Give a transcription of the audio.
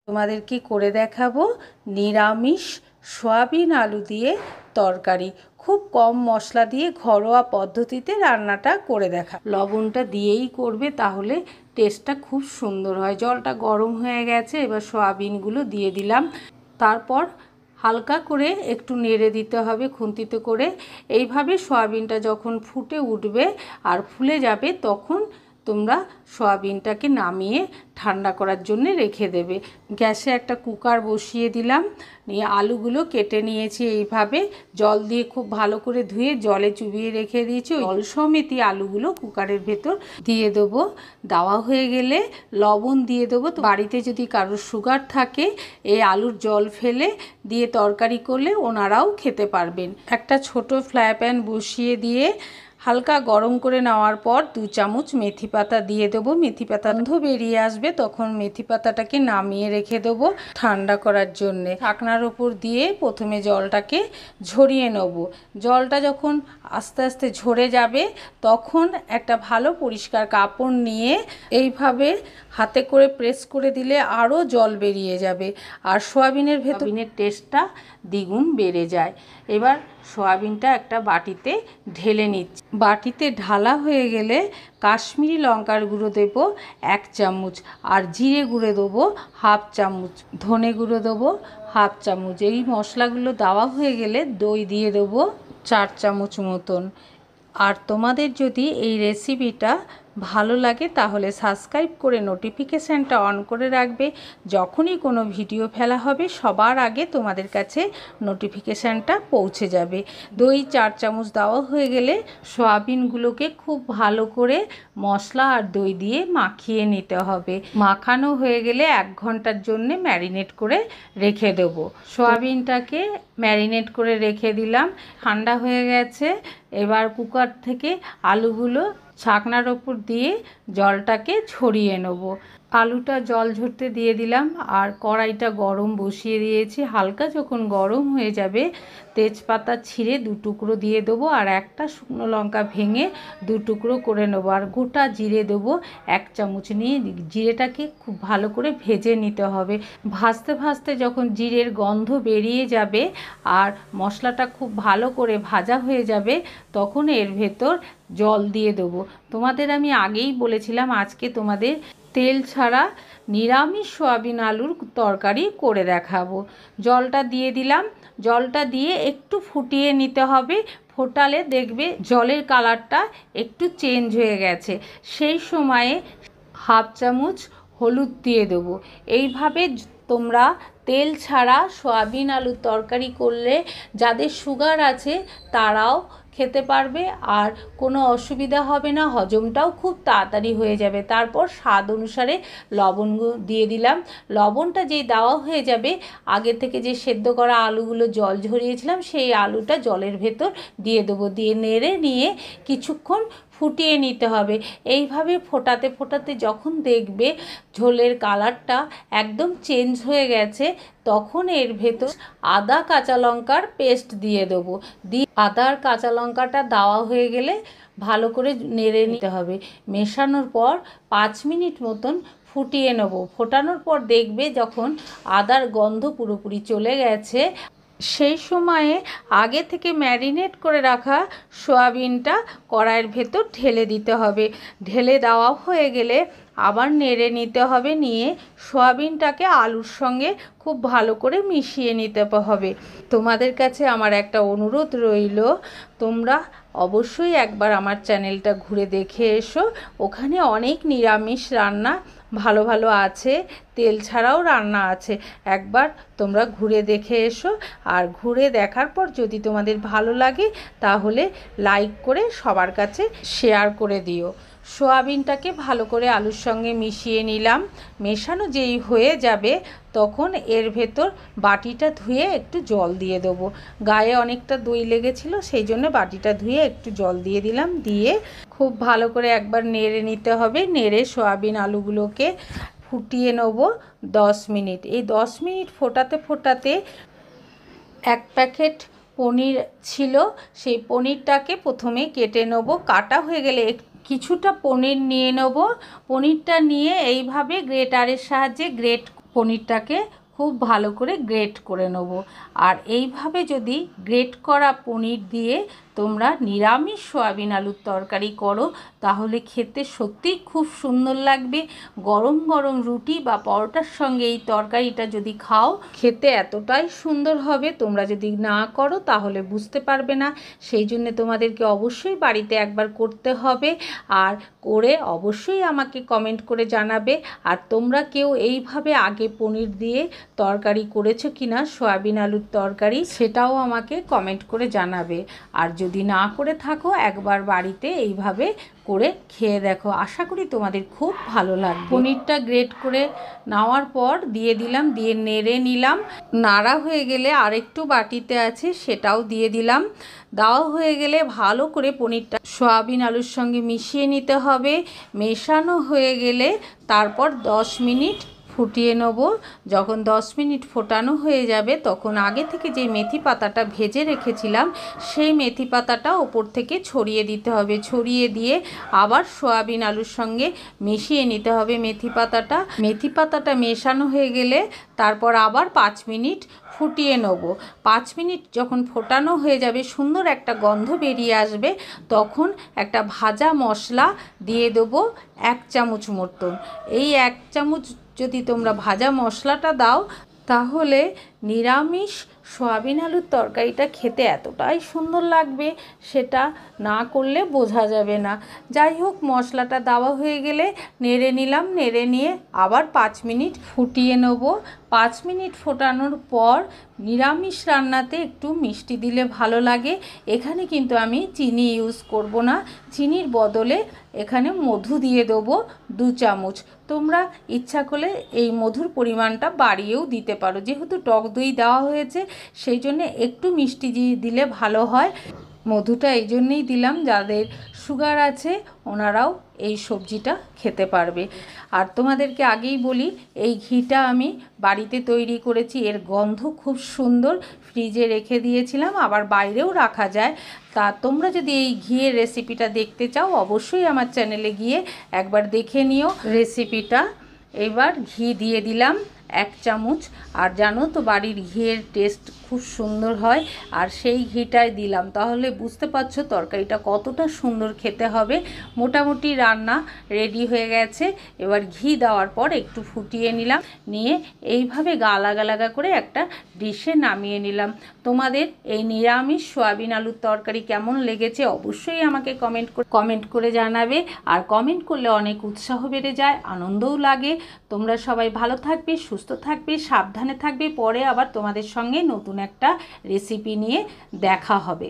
তোমাদেরকে করে দেখাবো নিরামিষ সয়াবিন আলু দিয়ে তরকারি। খুব কম মশলা দিয়ে ঘরোয়া পদ্ধতিতে রান্নাটা করে দেখা। লবণটা দিয়েই করবে, তাহলে টেস্টটা খুব সুন্দর হয়। জলটা গরম হয়ে গেছে, এবার সয়াবিনগুলো দিয়ে দিলাম। তারপর হালকা করে একটু নেড়ে দিতে হবে খুন্তিতে করে। এইভাবে সয়াবিনটা যখন ফুটে উঠবে আর ফুলে যাবে, তখন তোমরা সয়াবিনটাকে নামিয়ে ঠান্ডা করার জন্য রেখে দেবে। গ্যাসে একটা কুকার বসিয়ে দিলাম, নিয়ে আলুগুলো কেটে নিয়েছি। এইভাবে জল দিয়ে খুব ভালো করে ধুয়ে জলে চুবিয়ে রেখে দিয়েছি। জল সমেতই আলুগুলো কুকারের ভেতর দিয়ে দেবো। দেওয়া হয়ে গেলে লবণ দিয়ে দেবো। তো বাড়িতে যদি কারোর সুগার থাকে, এই আলুর জল ফেলে দিয়ে তরকারি করলে ওনারাও খেতে পারবেন। একটা ছোট ফ্রাই প্যান বসিয়ে দিয়ে হালকা গরম করে নেওয়ার পর 2 চামচ মেথি পাতা দিয়ে দেবো। মেথি পাতা গন্ধ বেরিয়ে আসবে, তখন মেথি পাতাটাকে নামিয়ে রেখে দেবো ঠান্ডা করার জন্যে। ঢাকনার ওপর দিয়ে প্রথমে জলটাকে ঝরিয়ে নেব। জলটা যখন আস্তে আস্তে ঝরে যাবে, তখন একটা ভালো পরিষ্কার কাপড় নিয়ে এইভাবে হাতে করে প্রেস করে দিলে আরও জল বেরিয়ে যাবে, আর সয়াবিনের ভেতরের টেস্টটা দ্বিগুণ বেড়ে যায়। এবার সয়াবিনটা একটা বাটিতে ঢেলে নিচ্ছি। বাটিতে ঢালা হয়ে গেলে কাশ্মীরি লঙ্কার গুঁড়ো দেবো 1 চামচ, আর জিরে গুঁড়ো দেবো 1/2 চামচ, ধনে গুঁড়ো দেবো 1/2 চামচ। এই মশলাগুলো দেওয়া হয়ে গেলে দই দিয়ে দেবো 4 চামচ মতন। আর তোমাদের যদি এই রেসিপিটা ভালো লাগে, তাহলে সাবস্ক্রাইব করে নোটিফিকেশানটা অন করে রাখবে। যখনই কোনো ভিডিও ফেলা হবে, সবার আগে তোমাদের কাছে নোটিফিকেশানটা পৌঁছে যাবে। দই 4 চামচ দেওয়া হয়ে গেলে সয়াবিনগুলোকে খুব ভালো করে মশলা আর দই দিয়ে মাখিয়ে নিতে হবে। মাখানো হয়ে গেলে 1 ঘন্টার জন্য ম্যারিনেট করে রেখে দেবো। সয়াবিনটাকে ম্যারিনেট করে রেখে দিলাম, ঠান্ডা হয়ে গেছে। এবার কুকার থেকে আলুগুলো ছাকনার ওপর দিয়ে জলটাকে ছড়িয়ে নেব। আলুটা জল ঝরতে দিয়ে দিলাম, আর কড়াইটা গরম বসিয়ে দিয়েছি। হালকা যখন গরম হয়ে যাবে, তেজপাতা ছিঁড়ে 2 টুকরো দিয়ে দেবো, আর একটা শুকনো লঙ্কা ভেঙে 2 টুকরো করে নেবো, আর গোটা জিরে দেবো 1 চামচ। নিয়ে জিরেটাকে খুব ভালো করে ভেজে নিতে হবে। ভাজতে ভাজতে যখন জিরের গন্ধ বেরিয়ে যাবে আর মশলাটা খুব ভালো করে ভাজা হয়ে যাবে, তখন এর ভেতর জল দিয়ে দেবো। তোমাদের আমি আগেই বলেছিলাম আজকে তোমাদের তেল ছাড়া নিরামিষ সয়াবিন আলুর তরকারি করে দেখাবো। জলটা দিয়ে দিলাম। জলটা দিয়ে একটু ফুটিয়ে নিতে হবে। ফোটালে দেখবে জলের কালারটা একটু চেঞ্জ হয়ে গেছে। সেই সময়ে 1/2 চামচ হলুদ দিয়ে দেবো। এইভাবে তোমরা তেল ছাড়া সয়াবিন আলুর তরকারি করলে যাদের সুগার আছে তারাও খেতে পারবে, আর কোনো অসুবিধা হবে না, হজমটাও খুব তাড়াতাড়ি হয়ে যাবে। তারপর স্বাদ অনুসারে লবণ দিয়ে দিলাম। লবণটা যেই দেওয়া হয়ে যাবে, আগে থেকে যে সেদ্ধ করা আলুগুলো জল ঝরিয়েছিলাম, সেই আলুটা জলের ভেতর দিয়ে দেবো। দিয়ে নেড়ে নিয়ে কিছুক্ষণ ফুটিয়ে নিতে হবে। এইভাবে ফোটাতে ফোটাতে যখন দেখবে ঝোলের কালারটা একদম চেঞ্জ হয়ে গেছে, তখন এর ভেতর আদা কাঁচা লঙ্কার পেস্ট দিয়ে দেবো। দিয়ে আদা আর কাঁচা লঙ্কাটা দেওয়া হয়ে গেলে ভালো করে নেড়ে নিতে হবে। মেশানোর পর 5 মিনিট মতন ফুটিয়ে নেব। ফোটানোর পর দেখবে যখন আদার গন্ধ পুরোপুরি চলে গেছে, সেই সময়ে আগে থেকে ম্যারিনেট করে রাখা সয়াবিনটা কড়াইয়ের ভেতর ঢেলে দিতে হবে। ঢেলে দেওয়া হয়ে গেলে আবার নেড়ে নিতে হবে। নিয়ে সয়াবিনটাকে আলুর সঙ্গে খুব ভালো করে মিশিয়ে নিতে হবে। তোমাদের কাছে আমার একটা অনুরোধ রইল, তোমরা অবশ্যই একবার আমার চ্যানেলটা ঘুরে দেখে এসো। ওখানে অনেক নিরামিষ রান্না ভালো ভালো আছে, তেল ছাড়াও রান্না আছে। একবার তোমরা ঘুরে দেখে এসো। আর ঘুরে দেখার পর যদি তোমাদের ভালো লাগে, তাহলে লাইক করে সবার কাছে শেয়ার করে দিও। সয়াবিনটাকে ভালো করে আলুর সঙ্গে মিশিয়ে নিলাম। মেশানো যেই হয়ে যাবে, তখন এর ভেতর বাটিটা ধুয়ে একটু জল দিয়ে দেবো। গায়ে অনেকটা দই লেগেছিলো, সেই জন্য বাটিটা ধুয়ে একটু জল দিয়ে দিলাম। দিয়ে খুব ভালো করে একবার নেড়ে নিতে হবে। নেড়ে সয়াবিন আলুগুলোকে ফুটিয়ে নেব 10 মিনিট। এই 10 মিনিট ফোটাতে ফোটাতে 1 প্যাকেট পনির ছিল, সেই পনিরটাকে প্রথমে কেটে নেব। কাটা হয়ে গেলে কিছুটা পনির নিয়ে নেব। পনিরটা নিয়ে এইভাবে গ্রেটারের সাহায্যে গ্রেট পনিরটাকে খুব ভালো করে গ্রেট করে নেব। আর এইভাবে যদি গ্রেট করা পনির দিয়ে তোমরা নিরামিষ সয়াবিন আলুর তরকারি করো তাহলে খেতে সত্যিই খুব সুন্দর লাগবে। গরম গরম রুটি বা পরোটার সঙ্গে এই তরকারিটা যদি খাও খেতে এতটাই সুন্দর হবে, তোমরা যদি না করো তাহলে বুঝতে পারবে না। সেই জন্য তোমাদেরকে অবশ্যই বাড়িতে একবার করতে হবে, আর করে অবশ্যই আমাকে কমেন্ট করে জানাবে। আর তোমরা কেউ এইভাবে আগে পনির দিয়ে তরকারি করেছো কিনা, সয়াবিন আলুর তরকারি, সেটাও আমাকে কমেন্ট করে জানাবে। আর যদি না করে থাকো একবার বাড়িতে এইভাবে করে খেয়ে দেখো, আশা করি তোমাদের খুব ভালো লাগবে। পনিরটা গ্রেট করে নেওয়ার পর দিয়ে দিলাম, দিয়ে নেড়ে নিলাম। নাড়া হয়ে গেলে আরেকটু বাটিতে আছে সেটাও দিয়ে দিলাম। দেওয়া হয়ে গেলে ভালো করে পনিরটা সয়াবিন আলুর সঙ্গে মিশিয়ে নিতে হবে। মেশানো হয়ে গেলে তারপর 10 মিনিট ফুটিয়ে নেব। যখন 10 মিনিট ফোটানো হয়ে যাবে তখন আগে থেকে যে মেথি পাতাটা ভেজে রেখেছিলাম সেই মেথি পাতাটা ওপর থেকে ছড়িয়ে দিতে হবে। ছড়িয়ে দিয়ে আবার সয়াবিন আলুর সঙ্গে মিশিয়ে নিতে হবে মেথি পাতাটা মেশানো হয়ে গেলে তারপর আবার 5 মিনিট ফুটিয়ে নেব। 5 মিনিট যখন ফোটানো হয়ে যাবে, সুন্দর একটা গন্ধ বেরিয়ে আসবে, তখন একটা ভাজা মশলা দিয়ে দেবো 1 চামচ মতন। এই 1 চামচ যদি তোমরা ভাজা মশলাটা দাও তাহলে নিরামিষ সয়াবিন আলুর তরকারিটা খেতে এতটাই সুন্দর লাগবে, সেটা না করলে বোঝা যাবে না। যাই হোক, মশলাটা দেওয়া হয়ে গেলে নেড়ে নিলাম। নেড়ে নিয়ে আবার 5 মিনিট ফুটিয়ে নেব। 5 মিনিট ফোটানোর পর নিরামিষ রান্নাতে একটু মিষ্টি দিলে ভালো লাগে। এখানে কিন্তু আমি চিনি ইউজ করব না, চিনির বদলে এখানে মধু দিয়ে দেবো 2 চামচ। তোমরা ইচ্ছা করলে এই মধুর পরিমাণটা বাড়িয়েও দিতে পারো, যেহেতু টক দই দেওয়া হয়েছে সেই জন্য একটু মিষ্টি দিলে ভালো হয়। মধুটা এই জন্যেই দিলাম, যাদের সুগার আছে ওনারাও এই সবজিটা খেতে পারবে। আর তোমাদেরকে আগেই বলি, এই ঘিটা আমি বাড়িতে তৈরি করেছি, এর গন্ধ খুব সুন্দর। ফ্রিজে রেখে দিয়েছিলাম, আবার বাইরেও রাখা যায়। তা তোমরা যদি এই ঘিয়ের রেসিপিটা দেখতে চাও অবশ্যই আমার চ্যানেলে গিয়ে একবার দেখে নিও রেসিপিটা। এবার ঘি দিয়ে দিলাম 1 চামচ। আর জানো তো বাড়ির ঘিয়ের টেস্ট খুব সুন্দর হয়, আর সেই ঘিটাই দিলাম, তাহলে বুঝতে পারছো তরকারিটা কতটা সুন্দর খেতে হবে। মোটামুটি রান্না রেডি হয়ে গেছে। এবার ঘি দেওয়ার পর একটু ফুটিয়ে নিলাম, নিয়ে এইভাবে গালা করে একটা ডিশে নামিয়ে নিলাম। তোমাদের এই নিরামিষ সয়াবিন আলুর তরকারি কেমন লেগেছে অবশ্যই আমাকে কমেন্ট করে জানাবে। আর কমেন্ট করলে অনেক উৎসাহ বেড়ে যায়, আনন্দও লাগে। তোমরা সবাই ভালো থাকবে, সুস্থ থাকবে, সাবধানে থাকবে। পরে আবার তোমাদের সঙ্গে নতুন একটা রেসিপি নিয়ে দেখা হবে।